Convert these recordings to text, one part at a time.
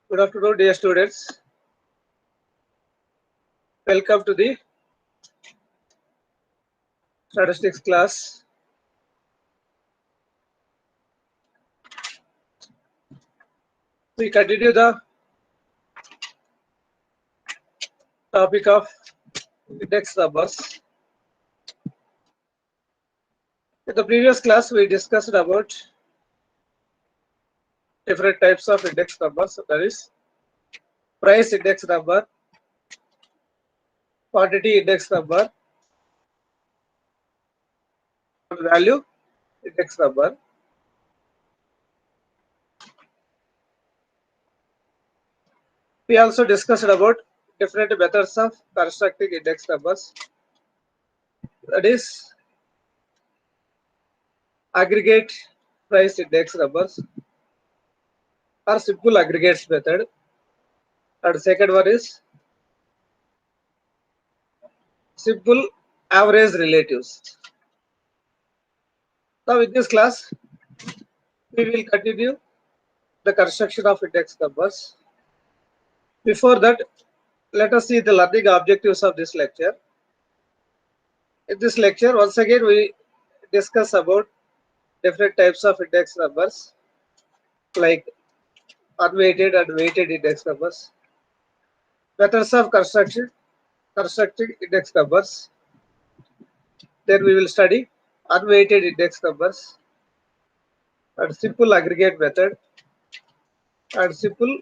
Good afternoon, dear students. Welcome to the statistics class. We continue the topic of index numbers. In the previous class, we discussed about different types of index numbers. That is, price index number, quantity index number, and value index number. We also discussed about different methods of constructing index numbers. That is, aggregate price index numbers or simple aggregates method. And second one is simple average relatives. Now in this class, we will continue the construction of index numbers. Before that, let us see the learning objectives of this lecture. In this lecture, once again, we discuss about different types of index numbers like unweighted and weighted index numbers, methods of constructing index numbers. Then we will study unweighted index numbers and simple aggregate method and simple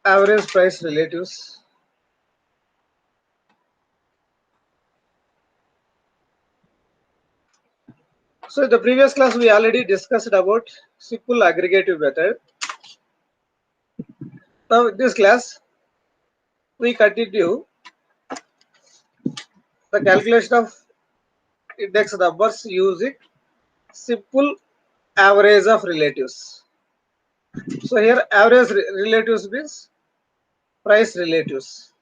average price relatives. So in the previous class, we already discussed about simple aggregative method. Now in this class, we continue the calculation of index numbers using simple average of relatives. So here average relatives means price relatives.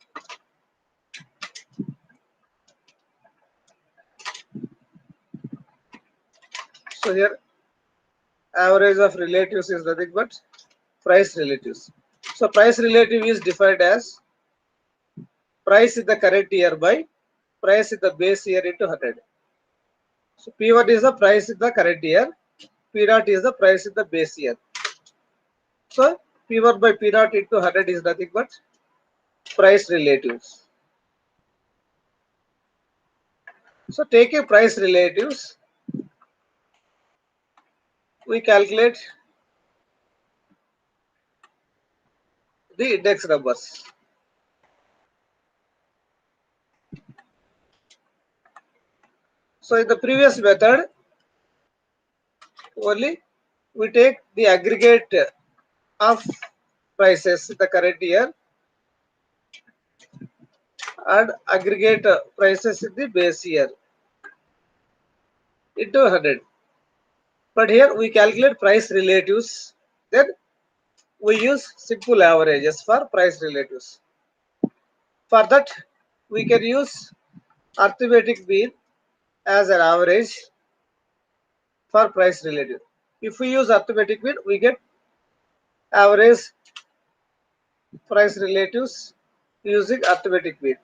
So here average of relatives is nothing but price relatives. So price relative is defined as price in the current year by price in the base year into 100. So P1 is the price in the current year, P naught is the price in the base year. So P1 by P naught into 100 is nothing but price relatives. So taking price relatives, we calculate the index numbers. So in the previous method, only we take the aggregate of prices in the current year and aggregate prices in the base year into 100. But here we calculate price relatives. Then we use simple averages for price relatives. For that, we can use arithmetic mean as an average for price relative. If we use arithmetic mean, we get average price relatives using arithmetic mean.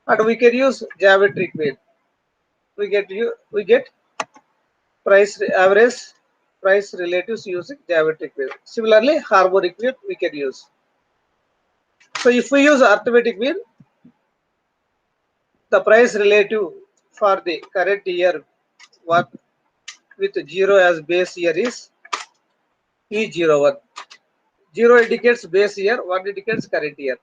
And we can use geometric mean. We get average price relatives using geometric mean. Similarly, harmonic mean we can use. So if we use arithmetic mean, the price relative for the current year what with 0 as base year is P01. 0 indicates base year, 1 indicates current year.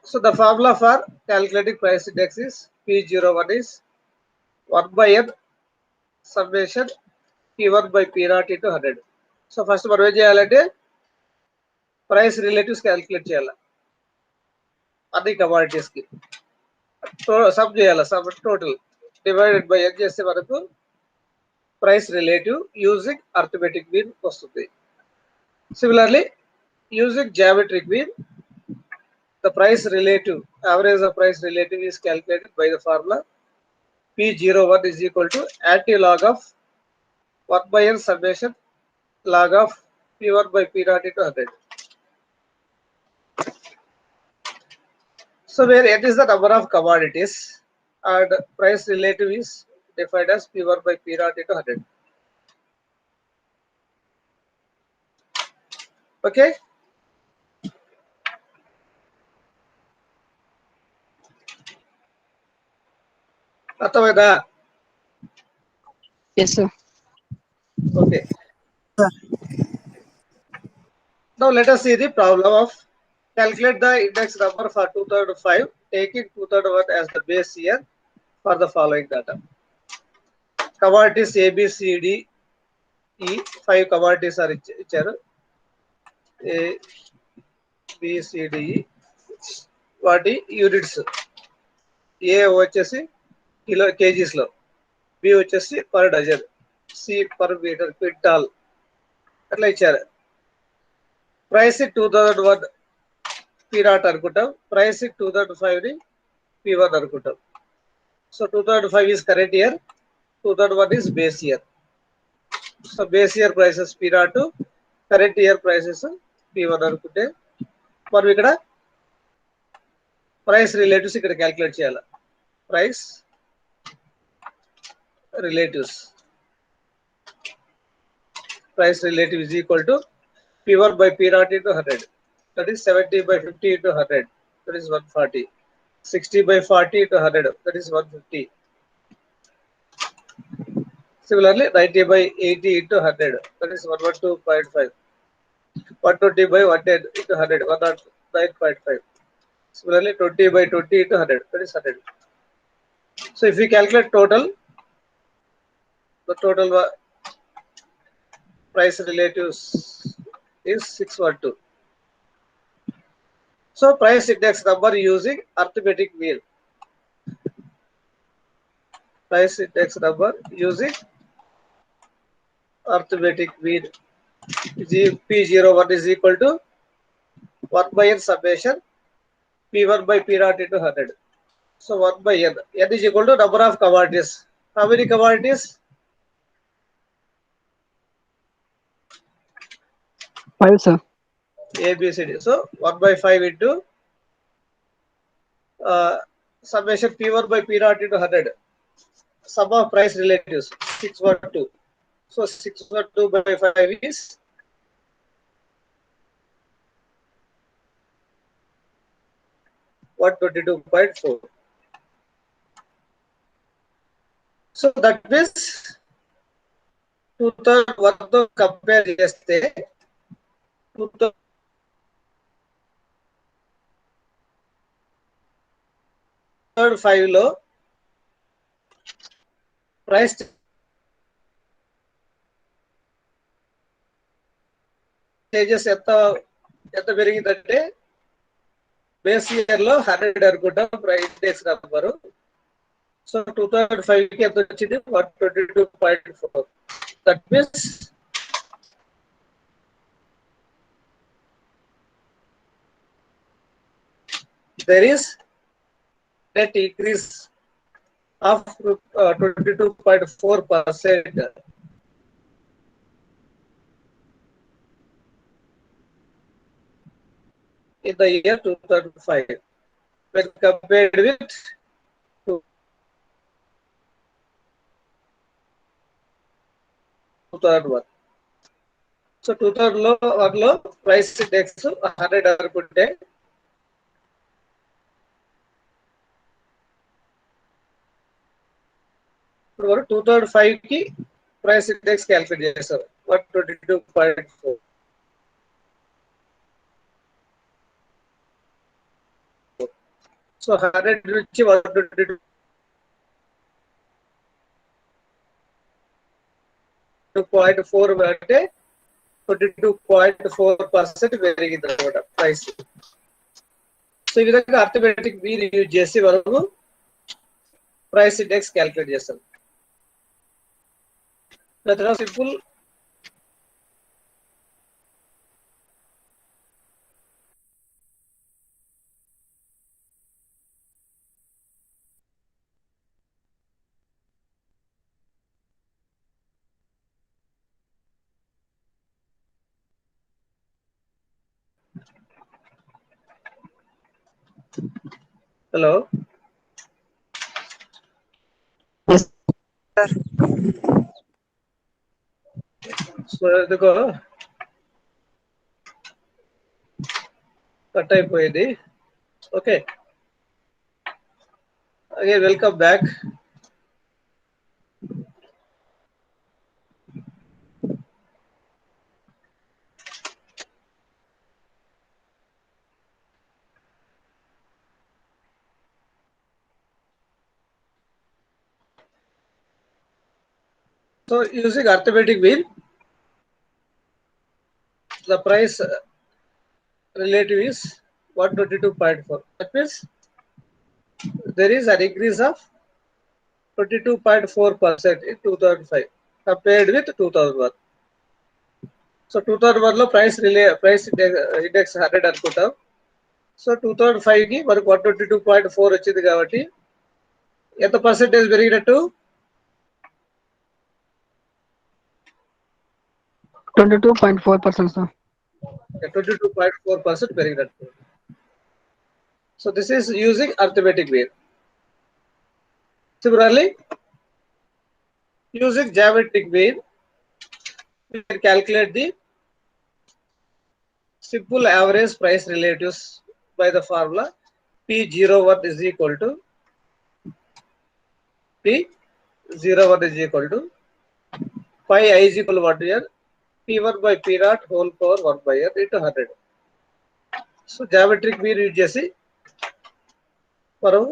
So the formula for calculating price index is P01 is 1 by n summation P1 by P0 into 100. So first మనం ఏం చేయాలంటే price relatives calculate చేయాలి అన్ని commodities కి some చేయాలి sum total divided by n చేస్తే మనకు price relative using arithmetic mean వస్తుంది. Similarly, using geometric mean, the price relative, average of price relative is calculated by the formula P01 is equal to anti-log of 1 by n summation log of P1 by P naught into 100. So where n is the number of commodities and price relative is defined as P1 by P naught into 100. Okay. అర్థమైందా? Yes, sir. Okay. Now let us see the problem of calculate the index number for 2005, taking 2001 as the base year for the following data. Commodities A, B, C, D, E, 5 commodities are ఇచ్చారు. A, B, C, D, E. వాటి units A వచ్చేసి kilo kgs లో, B వచ్చేసి per dozen, C per metre, quintal అట్లా ఇచ్చారు. Price 2001 P naught అనుకుంటాం, price 2005 ని P1 అనుకుంటాం. So 2005 is current year, 2001 is base year. So base year prices P naught, current year prices P1 అనుకుంటే మనం ఇక్కడ ప్రైస్ రిలేటివ్స్ ఇక్కడ క్యాలిక్యులేట్ చేయాలి. Price relatives, price relative is equal to P1 by P naught into 100. That is 70 by 50 into 100. That is 140. 60 by 40 into 100. That is 150. Similarly, 90 by 80 into 100. That is 112.5. 120 by 110 into 100. 109.5. Similarly, 20 by 20 into 100. That is 100. So if we calculate total, the total price relatives is 612. So price index number using arithmetic mean. Price index number using arithmetic mean. P01 is equal to 1 by n summation P1 by P naught into 100. So 1 by n. N is equal to number of commodities. How many commodities? 5, sir. A, B, C, D. So 1 by 5 into summation P1 by P naught into 100. Sum of price relatives 612. So 612 by 5 is 122.4. So that means 2001 తో compare చేస్తే 2005 లో price changes ఎంత పెరిగిందంటే base year లో 100 అనుకుంటాం price index number. So 2005 కి ఎంత వచ్చింది? 122.4. That means there is net increase of 22.4% in the year 2005 when compared with 2001. So 2001 లో ప్రైస్ ఇండెక్స్ 100 అనుకుంటే ఇప్పుడు వరకు 2005 కి ప్రైస్ ఇండెక్స్ క్యాలిక్యులేట్ చేస్తారు 122.4. సో 100 నుంచి 122.4 అంటే 22.4% పెరిగింది అనమాట ప్రైస్. సో ఈ విధంగా అర్థమెటిక్ మీన్ యూజ్ చేసి మనము ప్రైస్ ఇండెక్స్ క్యాలిక్యులేట్ చేస్తాం. Simple. Hello. Yes, sir. So देखो कट అయిపోయింది. Okay. Again, welcome back. So using arithmetic mean, the price relative is 122.4. That means there is an increase of 22.4% in 2005 compared with 2001. So 2001 లో price index 100 అనుకుంటాం. So 2005 కి మనకు 122.4 వచ్చింది కాబట్టి ఎంత percentage పెరిగినట్టు? 22.4%, sir. 22.4% పెరిగినట్టు. So this is using arithmetic mean. Similarly, using geometric mean, we can calculate the simple average price relatives by the formula P01 is equal to P01 is equal to pi I is equal to 1 here, P1 by P0 whole power 1 by R into 100. So geometric mean use చేసి మనం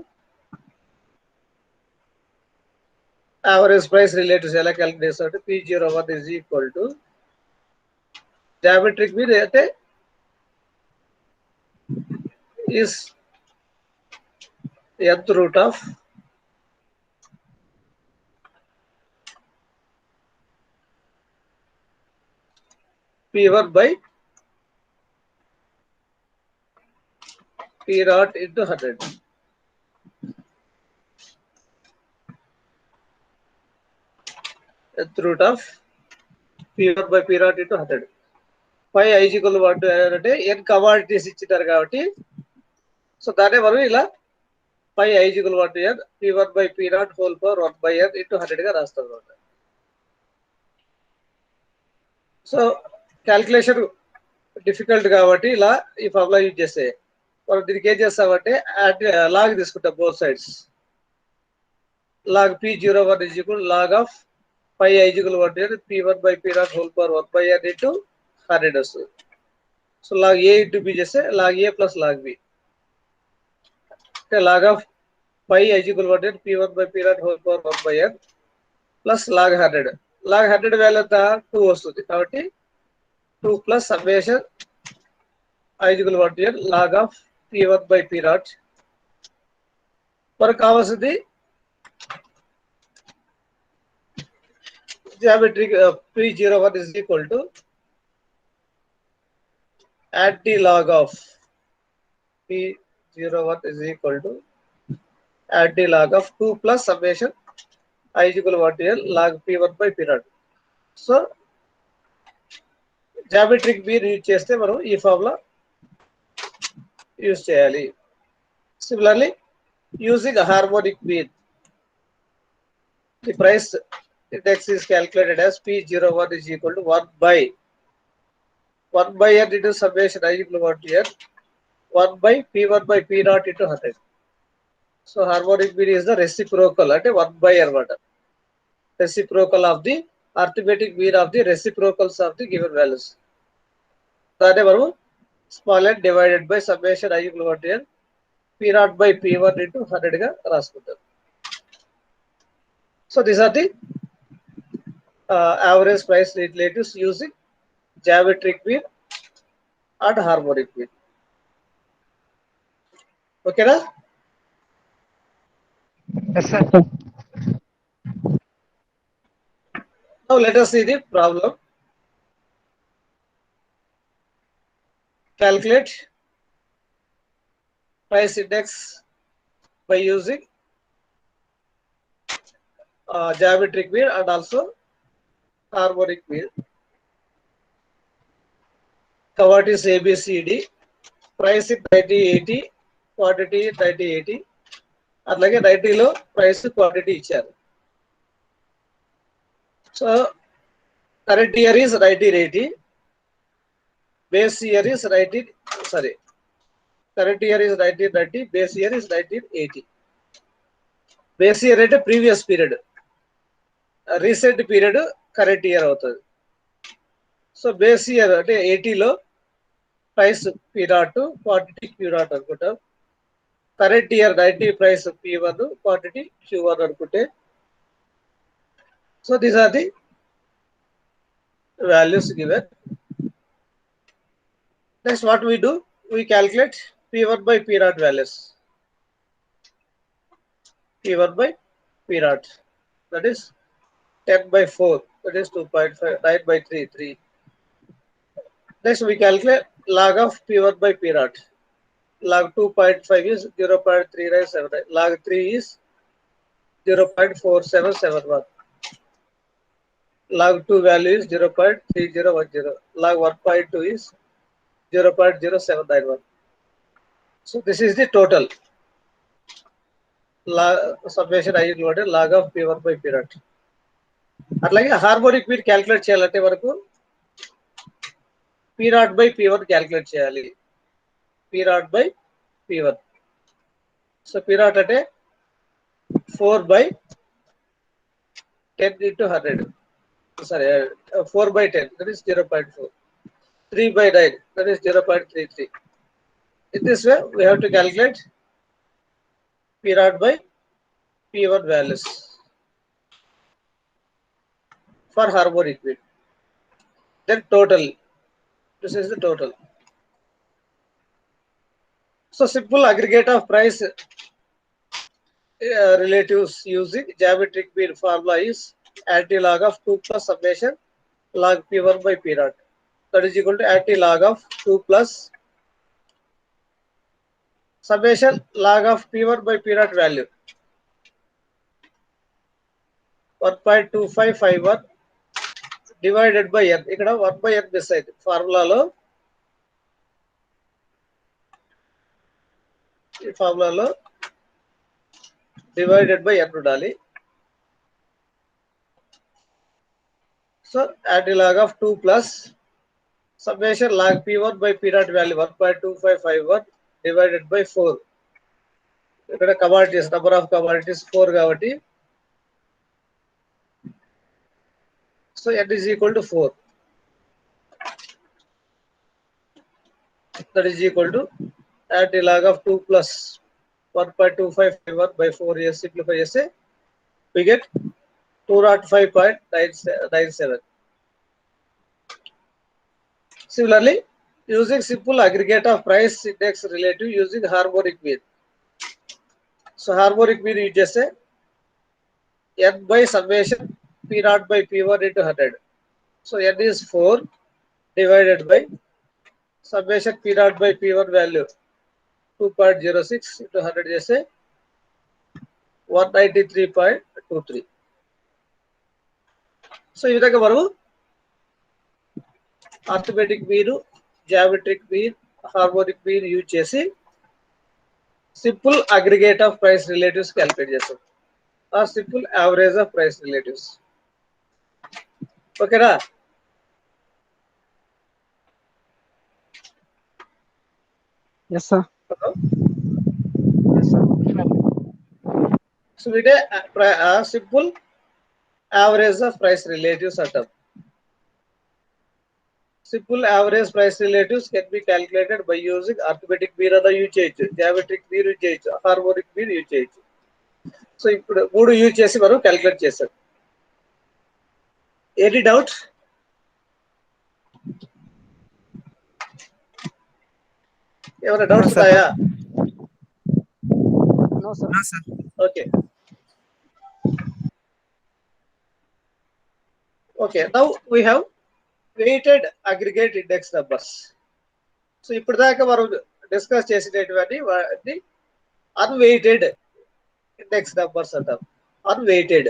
average price relatives ఎలా calculate చేస్తామంటే P01 is equal to geometric mean అయితే is nth root of P1 by P0 into 100. Nth root of P1 by P0 into 100. Pi I is equal to 1 అంటే n commodities ఇచ్చినారు కాబట్టి so దాన్ని మనం ఇలా పై I is equal to 1 n P1 by P0 whole power 1 by n into 100 గా రాస్తాం అన్నమాట. So calculation difficult కాబట్టి ఇలా ఈ ఫార్ములా యూజ్ చేస్తే మనం దీనికి ఏం చేస్తామంటే లాగ్ తీసుకుంటాం both sides. Log P01 is equal to log of pi I is equal to 1 n P1 by P0 whole power 1 by n into 100 వస్తుంది. So log A into B చేస్తే log A plus log B. Log of pi I is equal to 1 n P1 by P0 whole power 1 by n plus log 100. Log 100 value ఎంత 2 వస్తుంది కాబట్టి 2 plus summation I is equal to 1 n log of P1 by P0. మనకు కావాల్సింది geometric P01 is equal to anti-log of P01 is equal to anti-log of 2 plus summation I is equal to 1 n log P1 by P0. So geometric mean use చేస్తే మనం ఈ formula use చేయాలి. Similarly using harmonic mean, the price index is calculated as P01 is equal to 1 by n into summation I is equal to 1 to n 1 by P1 by P0 into 100. So harmonic mean is the reciprocal అంటే 1 by అన్నమాట. Reciprocal of the arithmetic mean of the reciprocals of the given values. దాన్ని మనం small n divided by summation I is equal to n P0 by P1 into 100 గా రాసుకుంటాం. So these are the average price relatives using geometric mean and harmonic mean. Okay na? Yes, sir. Now let us see the problem. Calculate price index by using geometric mean and also harmonic mean. What is ABCD? Price in 1980 quantity 90/80, అట్లాగే 90లో price quantity ఇచ్చారు. So current year is 90/80, base year is 90, sorry, current year is 1990, base year is 1980. Base year అంటే previous period, recent period current year అవుతుంది. So base year అంటే 80లో price P0, quantity Q0 అనుకుంటాం. Current year 90 price P1, quantity Q1 అనుకుంటే, so these are the values given. Next what we do, we calculate P1 by P0 values. P1 by P0, that is 10/4, that is 2.5, 9/3, 3. Next we calculate log of P1 by P0. Log 2.5 is 0.3979. Log 3 is 0.4771. Log 2 value is 0.3010. Log 1.2 is 0.0791. So this is the total summation I included log of P1 by P0. అట్లాగే harmonic mean calculate చేయాలంటే వరకు P0 by P1 calculate చేయాలి. P0 by P1. So P0 అంటే 4/10 into 100. Sorry, 4/10, that is 0.4. 3/9, that is 0.33. In this way, we have to calculate P0 by P1 values for harmonic mean. Then total. This is the total. So simple aggregate of price relatives using geometric mean formula is anti-log of 2 plus summation log P1 by P0. That is equal to anti-log of 2 plus summation log of P1 by P0 value 1.2551 divided by n. ఇక్కడ 1/n miss అయింది ఫార్ములాలో. ఈ ఫార్ములాలో divided by n ఉండాలి. So anti-log of 2 plus summation log P1 by P0 value 1.2551 divided by 4. ఇక్కడ commodities, number of commodities 4 కాబట్టి so n is equal to 4. That is equal to anti-log of 2 plus 1.2551 by 4 years simplify చేస్తే we get 205.97. Similarly, using simple aggregate of price index relative using harmonic mean. So harmonic mean use చేస్తే n by summation P0 by P1 into 100. So n is 4 divided by summation P0 by P1 value 2.06 into 100 చేస్తే 193.23. So ఈ విధంగా మనం arithmetic mean, geometric mean, harmonic mean use చేసి simple aggregate of price relatives calculate చేస్తాం, or simple average of price relatives. ఓకేనా? Yes, sir. Yes, sir. So ఇదే simple average of price relatives అంటాం. Simple average price relatives can be calculated by using arithmetic mean అన్న use చేయొచ్చు, geometric mean use చేయొచ్చు, harmonic mean use చేయొచ్చు. సో ఇప్పుడు 3 use చేసి మనం క్యాలిక్యులేట్ చేస్తాం. Any doubt? ఏమైనా డౌట్స్ ఉన్నాయా? No, sir. No, sir. Okay okay now we have weighted aggregate index numbers. So ఇప్పుడు దాకా మనం డిస్కస్ చేసినటువంటి వాటిని అన్వెయిటెడ్ ఇండెక్స్ నంబర్స్ అంటాం. Unweighted.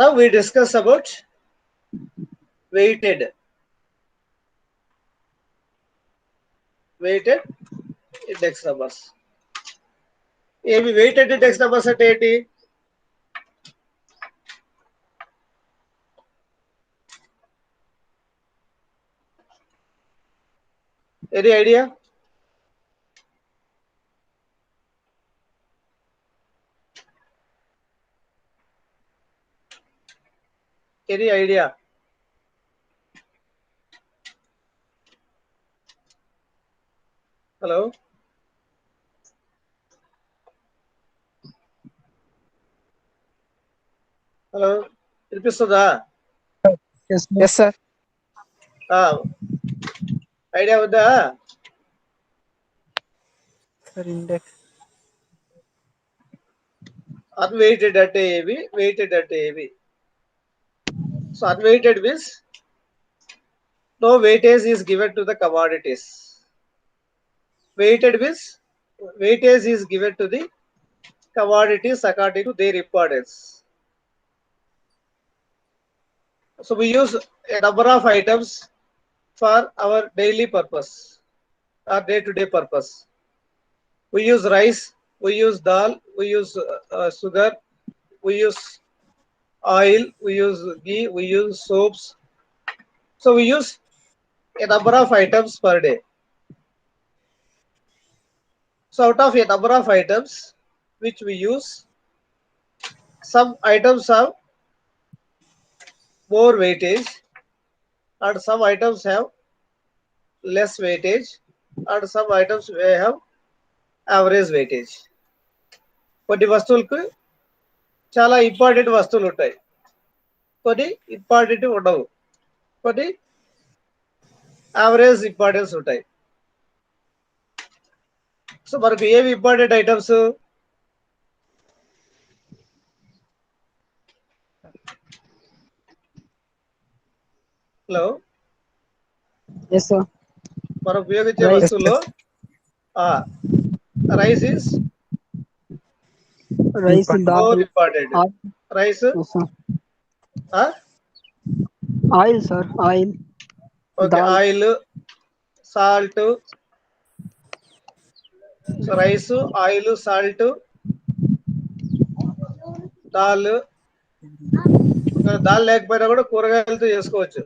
Now we discuss about weighted index numbers. ఏవి వెయిటెడ్ ఇండెక్స్ నంబర్స్ అంటే ఏంటి? Any idea? Any idea? Hello, hello, వినిపిస్తుందా? Yes, yes, sir. ఐడియా ఉందా? Sir, index. అన్వెయిటెడ్ అంటే ఏవి, వెయిటెడ్ అంటే ఏవి? So unweighted means no weightage is given to the commodities. Weighted means weightage is given to the commodities according to their importance. So we use a number of items for our daily purpose or day-to-day purpose. We use rice, we use dal, we use sugar, we use oil, we use ghee, we use soaps. So we use a number of items per day. So out of a number of items which we use, some items have more weightage and some items have less weightage and some items may have average weightage. కొన్ని వస్తువులకు చాలా important వస్తువులు ఉంటాయి, కొన్ని important ఉండవు, కొన్ని average importance ఉంటాయి. So మనకు ఏవి important items? Hello, Yes, sir. మనం ఉపయోగించే Rice. వస్తువుల్లో rice is Rice, dal, more important. oil. Rice, Yes, sir. Oil, sir. Oil. Okay, Dal. Oil, salt. So rice, oil, salt, dal. Dal లేకపోయినా కూడా కూరగాయలతో చేసుకోవచ్చు,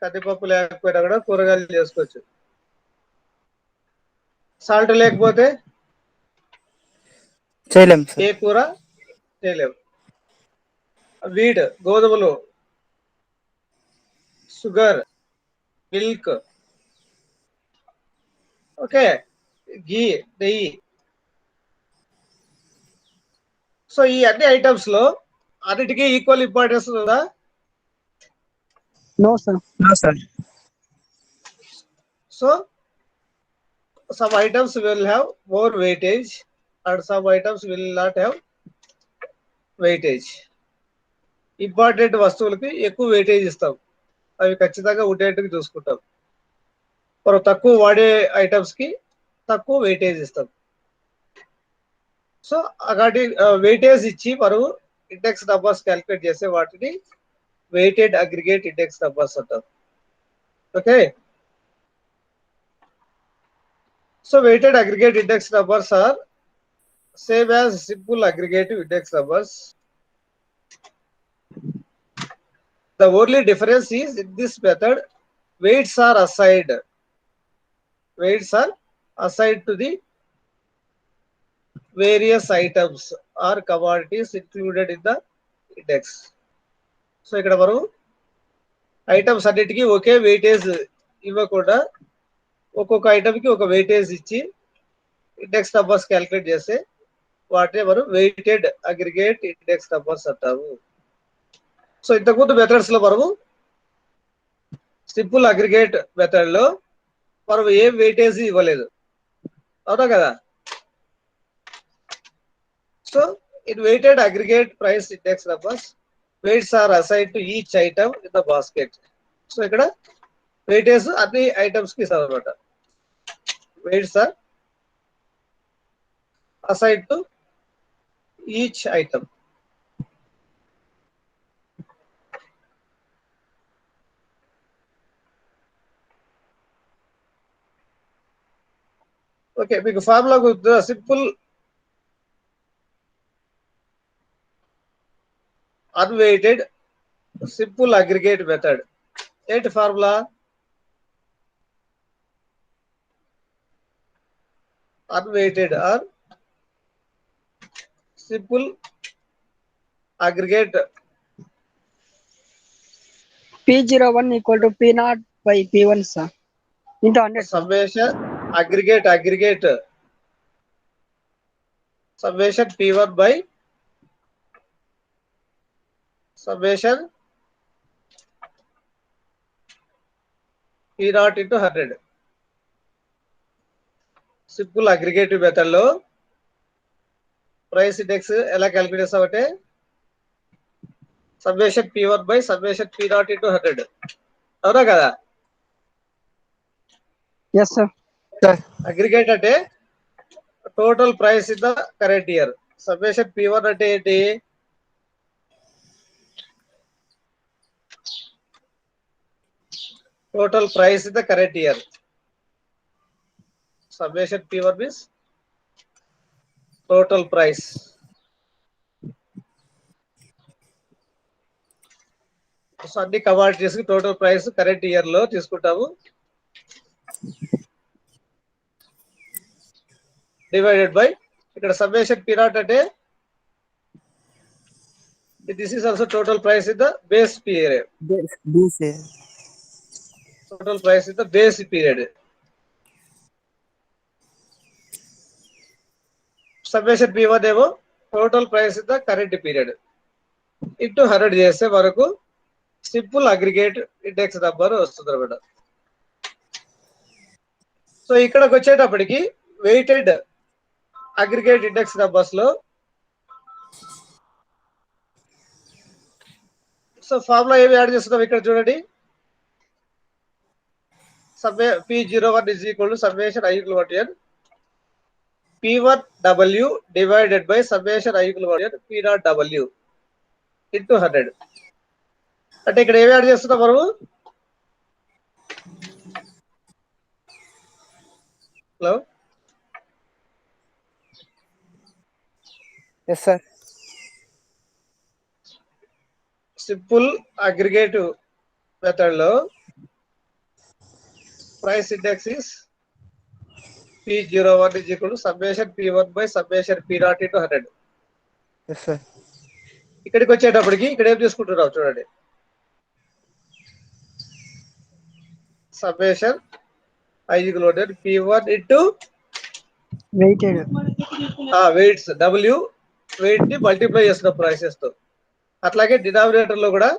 కందిపప్పు లేకపోయినా కూడా కూరగాయలు చేసుకోవచ్చు. సాల్ట్ లేకపోతే చేయలేం ఏ కూర చేయలేము. వీట్, గోధుమలు, షుగర్, మిల్క్, ఓకే, ఘీ, నెయ్యి. సో ఈ అన్ని ఐటమ్స్ లో అన్నిటికీ ఈక్వల్ ఇంపార్టెన్స్ ఉందా? No, sir. No, sir. So some items will have more weightage and some items will not have weightage. Important వస్తువులకి ఎక్కువ వెయిటేజ్ ఇస్తాం, అవి ఖచ్చితంగా ఉండేట్టుగా చూసుకుంటాం. మనం తక్కువ వాడే ఐటమ్స్ కి తక్కువ వెయిటేజ్ ఇస్తాం. సో అలాంటి వెయిటేజ్ ఇచ్చి మనం ఇండెక్స్ నంబర్స్ క్యాలిక్యులేట్ చేసే వాటిని వెయిటెడ్ అగ్రిగేట్ ఇండెక్స్ నంబర్స్ అంటారు. Okay, so weighted aggregate index numbers are same as simple aggregative index numbers. The only difference is in this method weights are assigned. Weights are assigned to the various items or commodities included in the index. So ఇక్కడ మనం items అన్నిటికీ ఒకే weightage ఇవ్వకుండా ఒక్కొక్క item కి ఒక weightage ఇచ్చి index numbers calculate చేస్తే వాటిని మనం వెయిటెడ్ అగ్రిగేట్ ఇండెక్స్ నంబర్స్ అంటాము. సో ఇంతకుముందు మెథడ్స్ లో మనము సింపుల్ అగ్రిగేట్ మెథడ్ లో మనం ఏం వెయిటేజ్ ఇవ్వలేదు, అవునా కదా? So in weighted aggregate price index numbers weights are assigned to each item in the basket. సో ఇక్కడ వెయిటేజ్ అన్ని ఐటమ్స్ కి ఇస్తాం అనమాట. weights are assigned to each item. Okay, మీకు ఫార్ములా గుర్తుందా? Simple unweighted simple aggregate method. ఏంటి formula? Unweighted or simple aggregate P01 equal to P0 by P1, sir. Into 100, sir. Summation aggregate summation P1 by summation P0 into 100. Simple aggregative method లో price index ఎలా calculate చేస్తామంటే summation P1 by summation P0 into 100. అవునా కదా? Yes, sir. Aggregate అంటే total price in the current year. Summation P1 అంటే ఏంటి? Total price in the current year. Summation P1 means total price. So అన్ని commodities కి total price current year లో తీసుకుంటాము. Divided by ఇక్కడ సమ్మేషన్ P0 అంటే this is also total price in the base period. Total price in the base period. Summation P1 ఏమో total price in the current period into 100 చేస్తే మనకు simple aggregate index number వస్తుంది అనమాట. So ఇక్కడికి వచ్చేటప్పటికి weighted aggregate index numbers లో so formula ఏమి add చేస్తున్నాం ఇక్కడ చూడండి. P01 is equal to summation I equal to n P1W divided by summation I equal to n P0W into 100. అంటే ఇక్కడ ఏమి యాడ్ చేస్తున్నాం మనము? Hello, Yes, sir. Simple aggregative method లో price index is P01 is equal to summation P1 by summation P0 into 100. Yes, sir. ఇక్కడికి వచ్చేటప్పటికి ఇక్కడ ఏం తీసుకుంటున్నాం చూడండి. Summation I equal to P1 into Weighted. Weights W weight ని multiply చేస్తున్న prices తో. అట్లాగే డినామినేటర్ లో కూడా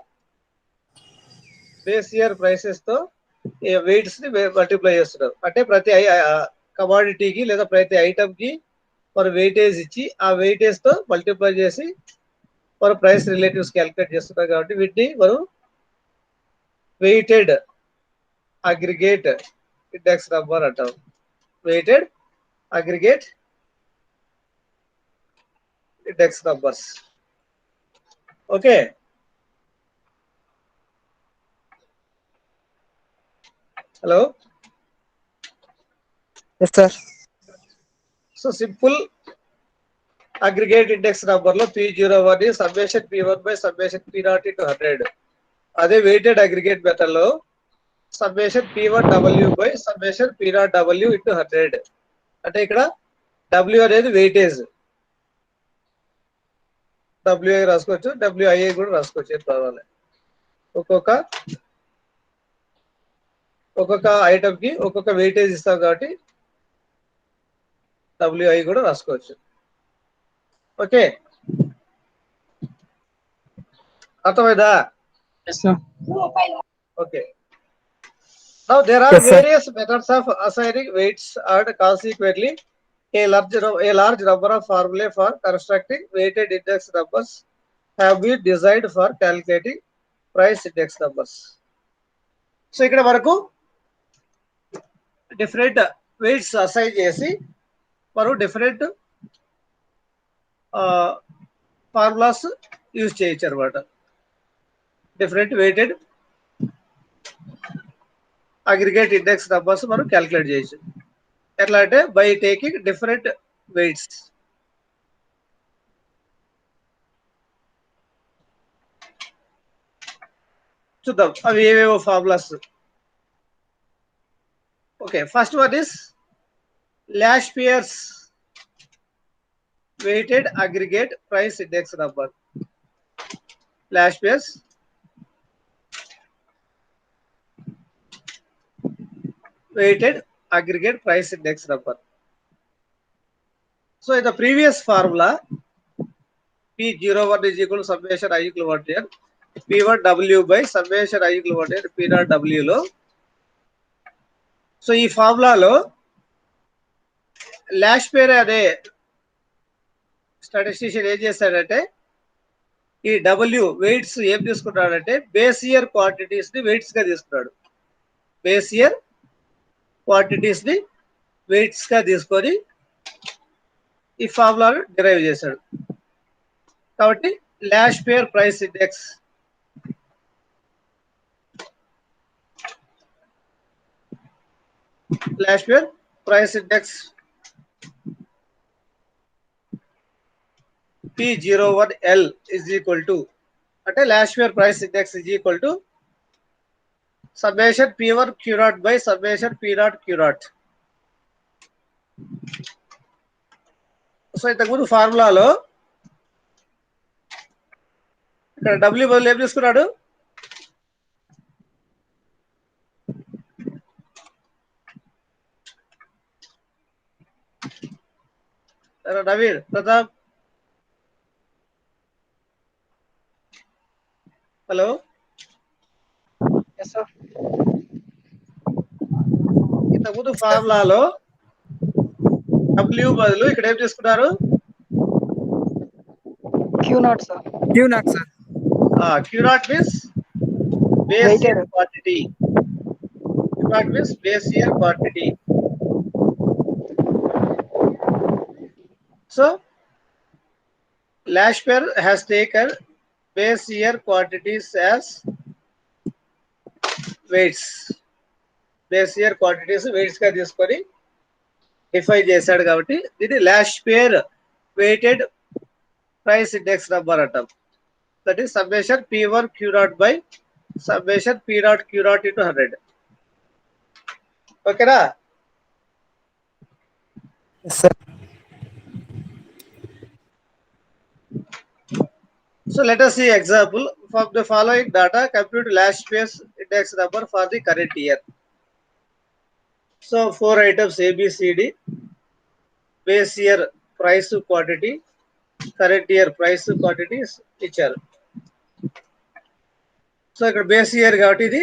బేస్ ఇయర్ ప్రైసెస్ తో వెయిట్స్ ని మల్టిప్లై చేస్తున్నాం. అంటే ప్రతి కమాడిటీకి లేదా ప్రతి ఐటమ్ కి మనం వెయిటేజ్ ఇచ్చి ఆ వెయిటేజ్ తో మల్టిప్లై చేసి మనం ప్రైస్ రిలేటివ్స్ క్యాలిక్యులేట్ చేస్తున్నాం. కాబట్టి వీటిని మనం వెయిటెడ్ అగ్రిగేట్ ఇండెక్స్ నంబర్ అంటాం. Weighted aggregate index numbers. Okay, hello. Yes, sir. So simple aggregate index number లో P01 summation P1 by summation P0 into 100. అదే వెయిటెడ్ అగ్రిగేట్ మెథడ్ లో summation P1W by summation P0W into 100. అంటే ఇక్కడ W అనేది weightage, WI రాసుకోవచ్చు, WIA కూడా రాసుకోవచ్చు, ఏం పర్వాలేదు. ఒక్కొక్క ఐటమ్ కి ఒక్కొక్క వెయిటేజ్ ఇస్తాం కాబట్టి WI కూడా రాసుకోవచ్చు. ఓకే, అర్థమైందా? Yes, sir. Okay. Now there are Yes, sir. various methods of assigning weights and consequently a large number of formulae for constructing weighted index numbers have been designed for calculating price index numbers. So ఇక్కడ మనకు different weights assign చేసి మనం different formulas use చేయొచ్చు అనమాట. Different weighted aggregate index numbers మనం calculate చేయొచ్చు. ఎట్లా అంటే బై టేకింగ్ డిఫరెంట్ వెయిట్స్. చూద్దాం అవి ఏవేవో formulas. Okay, first one is Laspeyres weighted aggregate price index number. Laspier's weighted aggregate price index number. So in the previous formula, P01 is equal to summation I equal 1 here, P1 W by summation I equal 1 here, P0 W లో. So ఈ ఫార్ములాలో లాష్పియర్ అనే statistician ఏం చేశాడంటే ఈ W weights ఏం తీసుకున్నాడంటే base year quantities ని weights గా తీసుకున్నాడు. బేస్ ఇయర్ క్వాంటిటీస్ ని వెయిట్స్ గా తీసుకొని ఈ ఫార్ములాను డిరైవ్ చేశాడు. కాబట్టి Laspeyres price index P01L is equal to అంటే Laspeyres price index is equal to summation P1 Q0 by summation P0 Q0. So ఇంతకుముందు ఫార్ములాలో ఇక్కడ డబ్ల్యూ బదులు ఏం తీసుకున్నాడు, Naveen Pratap, hello. Yes, sir. ఇంతకుముందు ఫార్ములాలో డబ్ల్యూ బదులు ఇక్కడ ఏం తీసుకున్నారు, Q0, sir. Q0, sir. Q0 means base Weighted. year quantity. Q0 means base year quantity. So Laspere has taken base year quantities as weights. Base year quantities weights గా తీసుకొని define చేశాడు కాబట్టి ఇది లాష్పియర్ వెయిటెడ్ ప్రైస్ ఇండెక్స్ నంబర్ అంటాం. That is summation P1 Q0 by summation P0 Q0 into 100. ఓకేనా? Yes, sir. So let us see example. From the following data, compute Laspiere's index number for the current year. So 4 items A, B, C, D. Base year price to quantity, current year price to quantities ఇచ్చారు. So ఇక్కడ base year కాబట్టి ఇది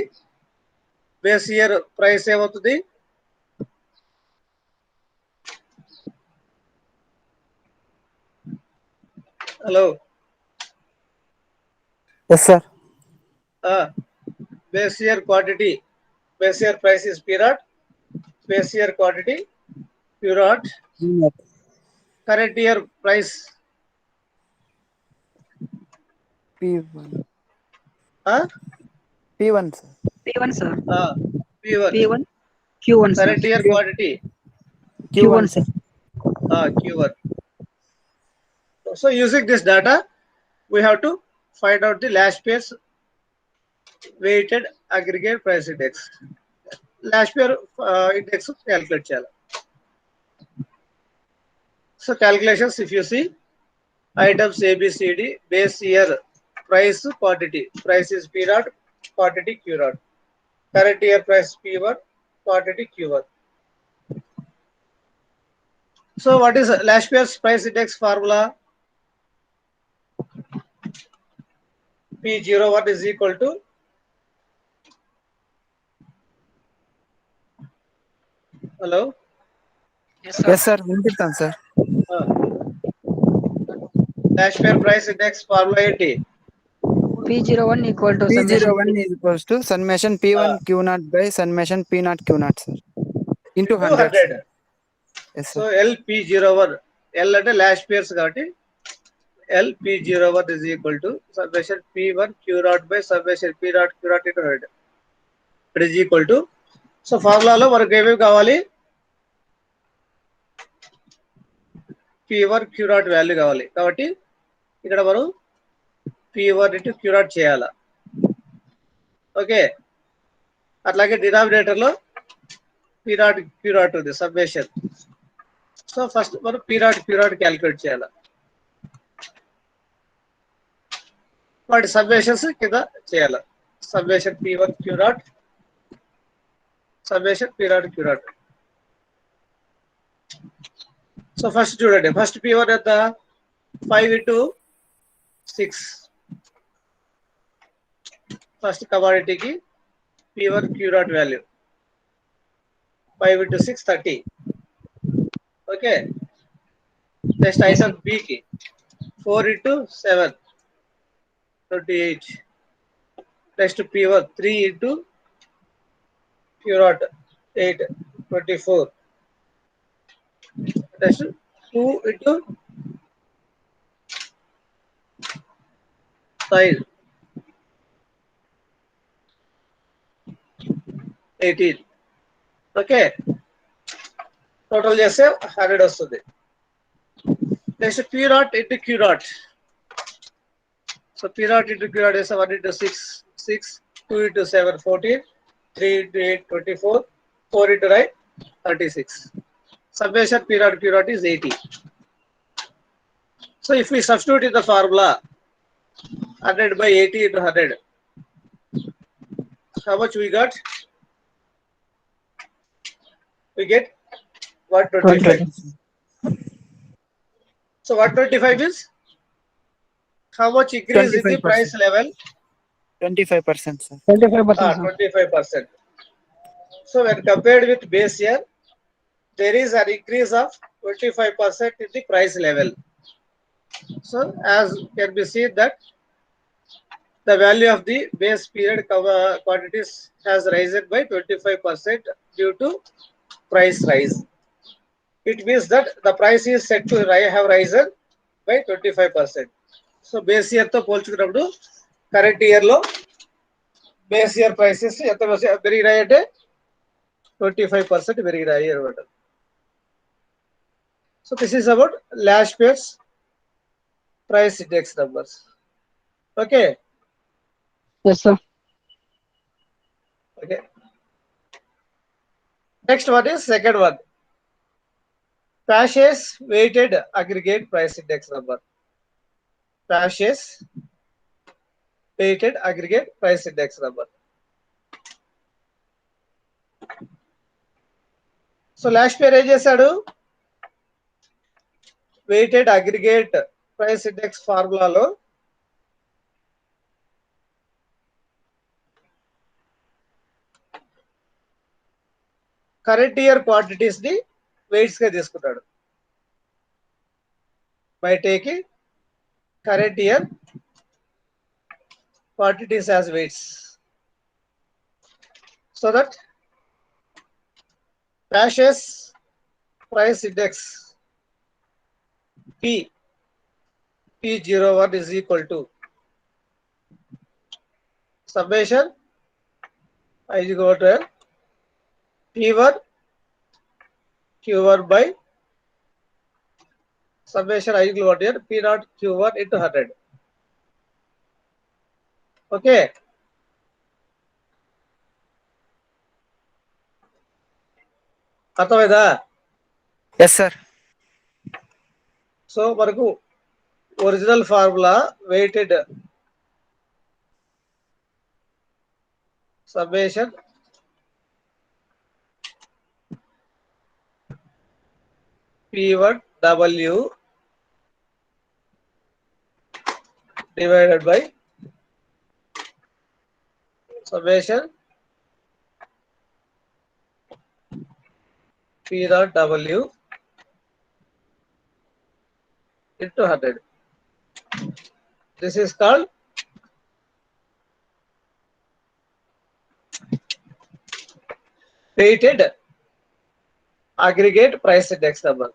base year price ఏమవుతుంది, hello. Yes, sir. Base year quantity, base year price is P0, base year quantity Q0, Q0. current year price P1. uh, P1, sir. P1, sir. P1, P1. Q1, sir. current year quantity Q1, sir. Q1. So using this data, we have to find out the Laspiere's weighted aggregate price index. Laspere index calculate చేయాలి. So calculations, if you see items A, B, C, D, base year price quantity, price is P0, quantity Q0, current year price P1, quantity Q1. So what is Laspiere's price index formula? P01 is equal to hello. Yes, sir. Yes, sir. వినిపిస్తాను sir. Laspere price index formula ఏంటి? P01 equal to summation P01 is equals to summation P1 Q0 by summation P0 Q0, sir. Into 100. 100. Yes, So sir. LP01, L అంటే Laspiere's కాబట్టి LP01 is equal to summation P1 Q0 by summation P0 Q0 into 100. It is equal to, so ఫార్ములాలో మనకు ఏమేమి కావాలి, P1 Q naught value కావాలి కాబట్టి ఇక్కడ మనం P1 into Q naught చేయాలా. ఓకే, అట్లాగే డినామినేటర్ లో P naught Q naught ఉంది సమ్మేషన్. సో ఫస్ట్ మనం P naught Q naught calculate చేయాలా. వాటి సమ్మేషన్స్ కింద చేయాలి. Summation P1 Q naught, summation P naught Q naught. So first చూడండి, ఫస్ట్ P1 ఎంత 5 into 6. ఫస్ట్ కమాడిటీకి P1 Q naught value 5 into 6 30. Okay, next item B కి 4 into 7 28. Next P1 3 into Q naught 8 24. Next 2 into 9 18. Okay, total చేస్తే 100 వస్తుంది. Next P naught into Q naught. So P naught into Q naught is 1 into 6 6, 2 into 7 14, 3 into 8 24, 4 into 9 36. Summation P naught Q naught is 80. So if we substitute in the formula 100 by 80 into 100, how much we got? We get 125. So 125 is how much increase in the 25%. price level? 25%, sir. 25%. 25%. So when compared with base year, there is an increase of 25% in the price level. So as can be seen that the value of the base period quantities has risen by 25% due to price rise. It means that the price is set to have risen by 25%. So base year తో పోల్చుకున్నప్పుడు current year లో base year prices ఎంత పెరిగినాయి అంటే 25% పెరిగినాయి అనమాట. So this is about last pairs price index numbers. Okay, Yes, sir. okay. Next one is second one. Pash's weighted aggregate price index number. Pash's weighted aggregate price index number. So last pair ఏం చేశాడు, weighted aggregate price index ఫార్ములాలో current year quantities ని weights గా తీసుకున్నాడు. By taking current year quantities as weights, so that Pash's price index P01 is equal to summation I is equal to P1 Q1 by summation I is equal to P naught Q1 into 100. Okay, అర్థమైందా? Yes, sir. So మనకు original formula weighted summation P1W divided by summation P0W into 100. This is called weighted aggregate price index number.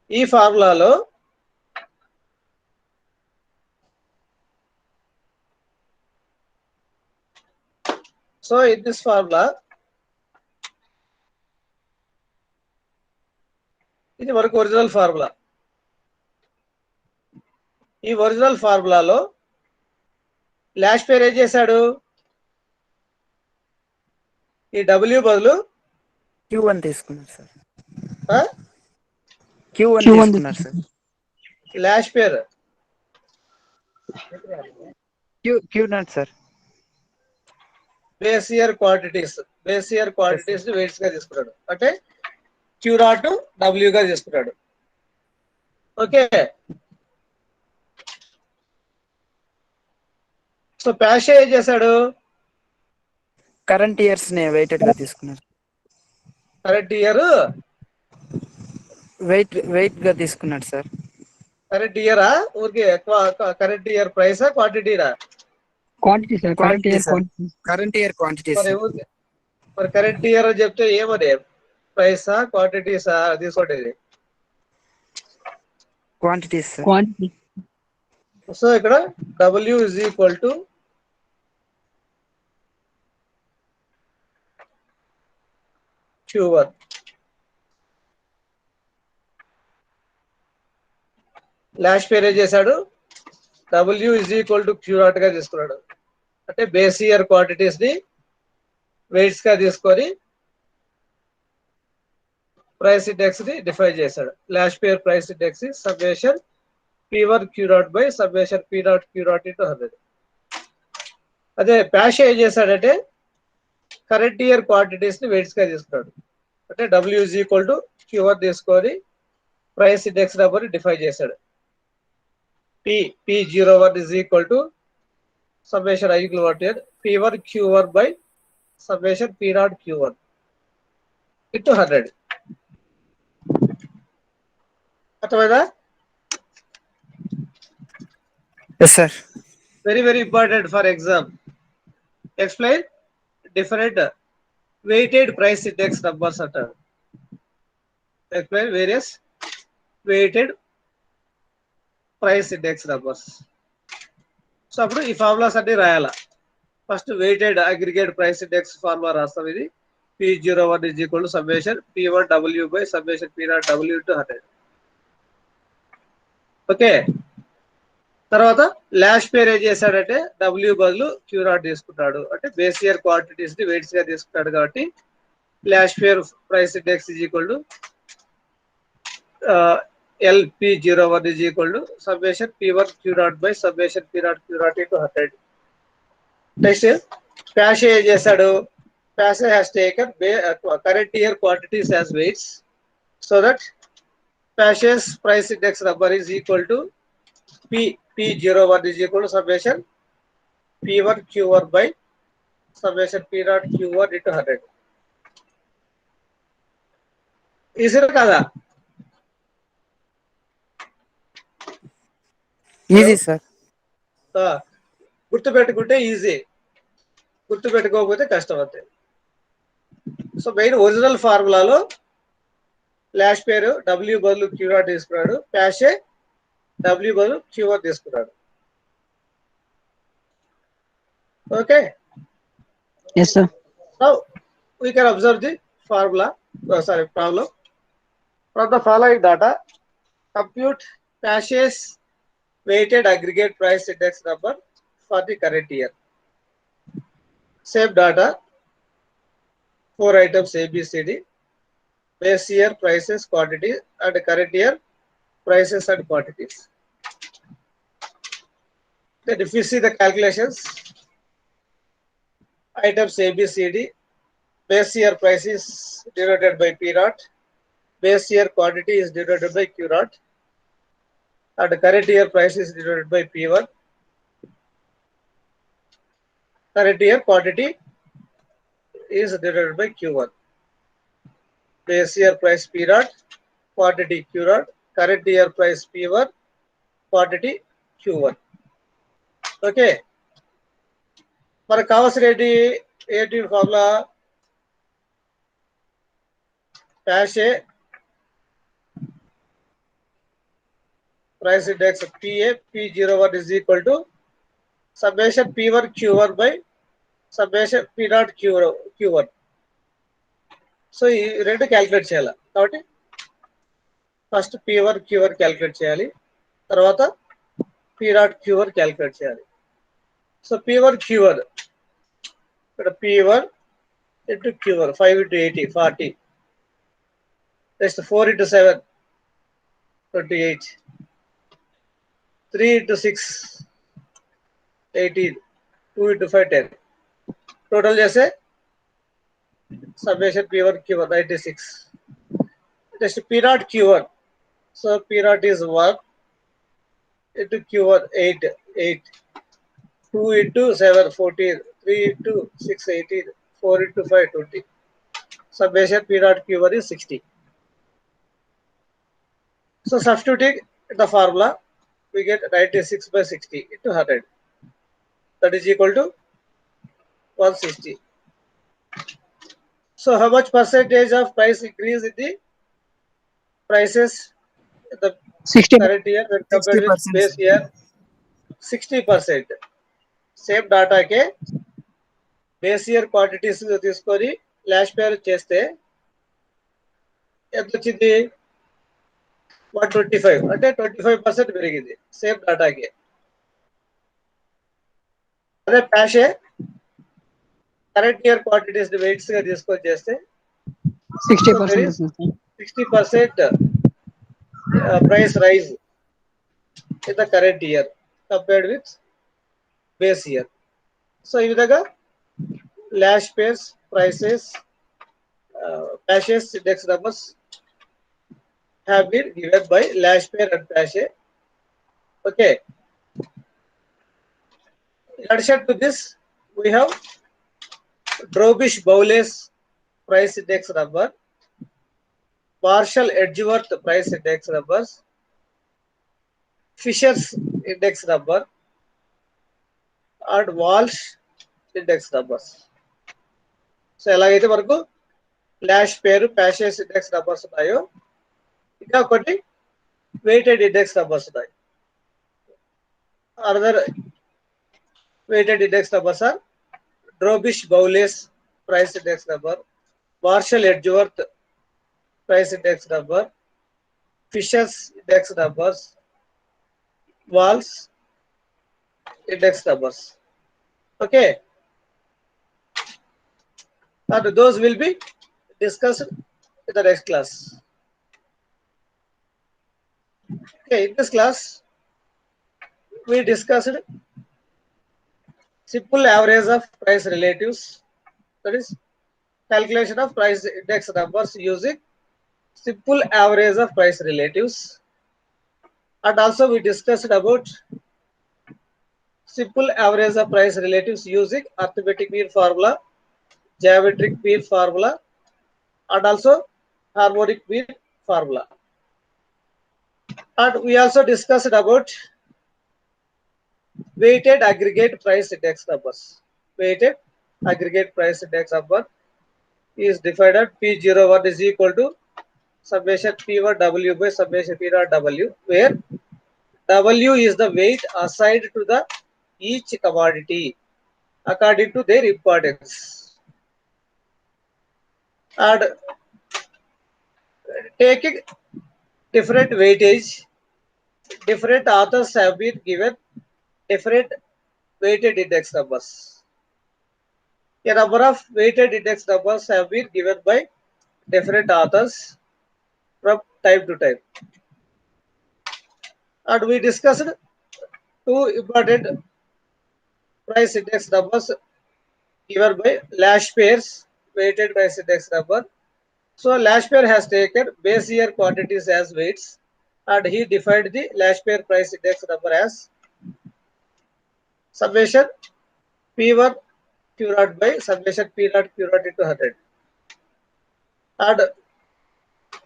ఈ ఫార్ములాలో so in this formula ఇది మనకు original formula. ఈ original ఫార్ములాలో lash పేర్ ఏం చేశాడు, ఈ W బదులు Q1 తీసుకున్నారు సార్. Q1 తీసుకున్నారు సార్. లాష్ పేర్ Q0 sir. Base year quantities weights గా తీసుకున్నాడు, అంటే Q0 W గా తీసుకున్నాడు. ఓకే, సో ప్యాషే ఏం చేశాడు, కరెంట్ ఇయర్స్ ని వెయిటెడ్ గా తీసుకున్నారు. కరెంట్ ఇయర్ వెయిట్ గా తీసుకున్నాడు సార్. కరెంట్ ఇయరా ఊరికే కరెంట్ ఇయర్ ప్రైసా క్వాంటిటీనా? Quantity sir, current year quantity. Current year quantity మరి కరెంట్ ఇయర్ అని చెప్తే ఏమది, ప్రైసా క్వాంటిటీసా తీసుకోండి. Quantities sir. క్వాంటిటీ. సో ఇక్కడ W is equal to Q1. Laspeyres ఏం చేశాడు, W is equal to Q0 గా తీసుకున్నాడు, అంటే బేస్ ఇయర్ క్వాంటిటీస్ ని వెయిట్స్ గా తీసుకొని ప్రైస్ ఇండెక్స్ ని డిఫైన్ చేశాడు. Last pair price index summation P1 Q0 by summation P0 Q0 into 100. అదే ప్యాష్ ఏం చేశాడంటే కరెంట్ ఇయర్ క్వాంటిటీస్ ని వెయిట్స్ గా తీసుకున్నాడు, అంటే W is equal to Q1 తీసుకొని ప్రైస్ ఇండెక్స్ నెంబర్ ని డిఫైన్ చేశాడు. P01 is equal to summation I equivalent P1 Q1 by summation P0 Q1 into 100. అర్థమైందా? Yes sir. Very important for exam. Explain different weighted price index numbers అంటారు. Explain various weighted price index numbers. So అప్పుడు ఈ formulas అన్ని రాయాలా. First weighted aggregate price index formula రాస్తాం. ఇది P01 is equal to summation P1W by summation P0W into 100. Okay, తర్వాత last పేర్ ఏం చేశాడంటే W బదులు Q0 తీసుకున్నాడు, అంటే బేస్ ఇయర్ క్వాంటిటీస్ ని వెయిట్స్ గా తీసుకున్నాడు కాబట్టి last pair price index is equal to LP01 is equal to summation P1 Q0 by summation P0 Q0 into 100. Next ప్యాషే ఏం చేశాడు, ప్యాషే has taken current year quantities as weights so that Pasha's price index number is equal to P01 is equal to summation P1 Q1 by summation P0 Q1 into 100. Easy కదా? Easy sir. గుర్తుపెట్టుకుంటే easy, గుర్తుపెట్టుకోకపోతే కష్టం అంతే. So main original ఫార్ములాలో Laspeyres W బదులు Q0 తీసుకున్నాడు, ప్యాషే W బదులు Q1 తీసుకున్నాడు. Okay, Yes sir. now we can observe the formula, problem. From the following data, compute Pasha's weighted aggregate price index number for the current year. Same data, 4 items A, B, C, D, base year prices, quantity, and current year prices and quantities. Then if you see the calculations, items A, B, C, D, base year price is divided by P0, base year quantity is divided by Q0, and current year price is divided by P1. Current year quantity is divided by Q1. Base year price P0, quantity Q0, current year price P1, quantity Q1. Okay, మనకు కావాల్సిన ఏంటి formula, ప్యాషే price index PA P01 is equal to summation P1 Q1 by summation P0 Q1. So ఈ రెండు calculate చేయాలి కాబట్టి first P1 Q1 calculate చేయాలి, తర్వాత P naught Q1 calculate చేయాలి. So P1 Q1 ఇక్కడ P1 into Q1 5 into 80 40. Next 4 into 7 28. 3 into 6 18. 2 into 5 10. Total చేస్తే summation P1 Q1 96. Next P naught Q1. So P naught is 1 into Q1 8 8. 2 into 7 14. 3 into 6 18. 4 into 5 20. Summation P naught Q1 is 60. So substituting the formula, we get 96 by 60 into 100. That is equal to 160. So how much percentage of price increase in the prices in the 60. current year when compared with 60%, base sir. year? 60%. Same డాటాకే base year quantities తీసుకొని Laspeyres చేస్తే ఎంత వచ్చింది 125 అంటే 25% పెరిగింది same డాటాకి. అదే ప్యాషే current year quantities weights గా తీసుకొని చేస్తే 60%. 60% price rise in the current year compared with base year. So ఈ విధంగా Laspeyres prices Paasche's index numbers have been given by last pair and Pache. Okay. In addition to this, we have Drobish-Bowles price index number, Marshall-Edgeworth price index numbers, Fisher's index number, and Walsh index numbers. So, ఎలాగైతే మనకు last పేరు ప్యాషెస్ index numbers ఉన్నాయో ఇంకా కొన్ని weighted index numbers ఉన్నాయి. Another weighted index numbers are Drobish-Bowles price index number, Marshall-Edgeworth price index number, Fisher's index numbers, Walsh index numbers. Okay, and those will be discussed in the next class. Okay, in this class we discussed simple average of price relatives, that is calculation of price index numbers using simple average of price relatives, and also we discussed about simple average of price relatives using arithmetic mean formula, geometric mean formula, and also harmonic mean formula. And we also discussed about weighted aggregate price index numbers. Weighted aggregate price index number is defined at P01 is equal to summation P1W by summation P0W, where W is the weight assigned to the each commodity according to their importance. And taking different weightage, different authors have been given different weighted index numbers. A number of weighted index numbers have been given by different authors from time to time. And we discussed two important price index numbers given by Lash Pairs weighted price index number. So Lash Pair has taken base year quantities as weights, and he defined the Lash Pair price index number as summation P1 Q0 by summation P0 Q0 into 100. And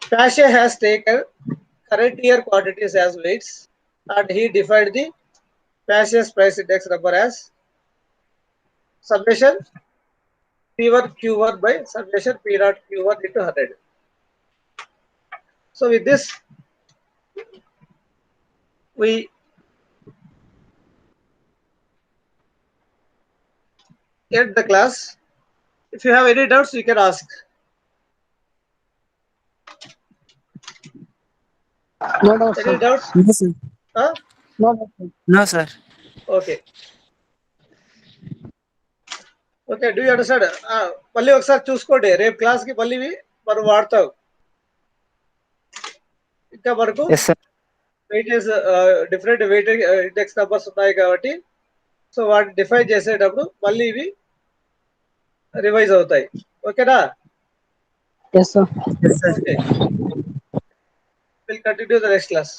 Pache has taken current year quantities as weights, and he defined the Pache's price index number as summation P1 Q1 by summation P0 Q1 into 100. So with this, we end the class. If you have any doubts, you can ask. No doubt, Any sir. doubts? Yes, sir. Huh? No, No, sir. Okay okay do you understand మళ్ళీ ఒకసారి చూసుకోండి రేపు class కి మళ్ళీ ఇవి మనం వాడతాం ఇంకా మనకు Yes, sir. Weightage different weightage index numbers ఉన్నాయి కాబట్టి సో వాటిని డిఫైన్ చేసేటప్పుడు మళ్ళీ ఇవి రివైజ్ అవుతాయి ఓకేనా yes, sir. Yes, sir. Okay will continue the next class